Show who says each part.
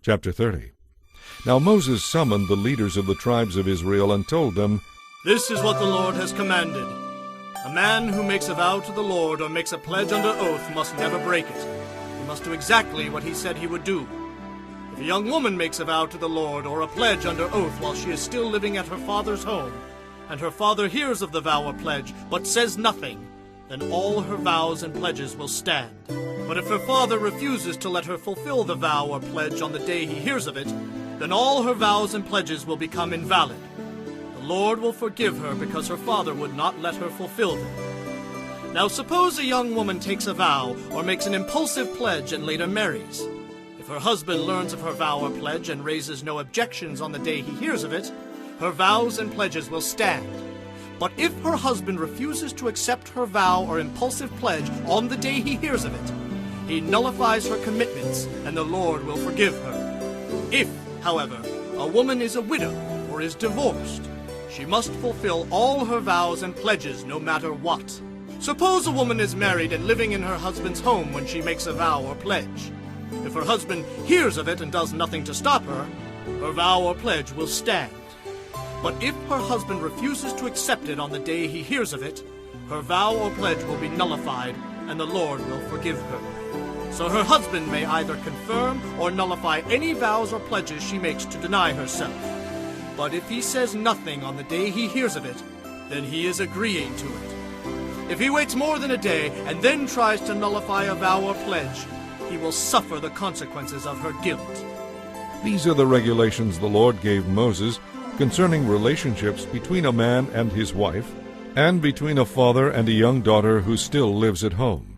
Speaker 1: Chapter 30. Now Moses summoned the leaders of the tribes of Israel and told them,
Speaker 2: This is what the Lord has commanded. A man who makes a vow to the Lord or makes a pledge under oath must never break it. He must do exactly what he said he would do. If a young woman makes a vow to the Lord or a pledge under oath while she is still living at her father's home, and her father hears of the vow or pledge but says nothing, then all her vows and pledges will stand. But if her father refuses to let her fulfill the vow or pledge on the day he hears of it, then all her vows and pledges will become invalid. The Lord will forgive her because her father would not let her fulfill them. Now suppose a young woman takes a vow or makes an impulsive pledge and later marries. If her husband learns of her vow or pledge and raises no objections on the day he hears of it, her vows and pledges will stand. But if her husband refuses to accept her vow or impulsive pledge on the day he hears of it, he nullifies her commitments and the Lord will forgive her. If, however, a woman is a widow or is divorced, she must fulfill all her vows and pledges no matter what. Suppose a woman is married and living in her husband's home when she makes a vow or pledge. If her husband hears of it and does nothing to stop her, her vow or pledge will stand. But if her husband refuses to accept it on the day he hears of it, her vow or pledge will be nullified and the Lord will forgive her. So her husband may either confirm or nullify any vows or pledges she makes to deny herself. But if he says nothing on the day he hears of it, then he is agreeing to it. If he waits more than a day and then tries to nullify a vow or pledge, he will suffer the consequences of her guilt.
Speaker 1: These are the regulations the Lord gave Moses concerning relationships between a man and his wife, and between a father and a young daughter who still lives at home.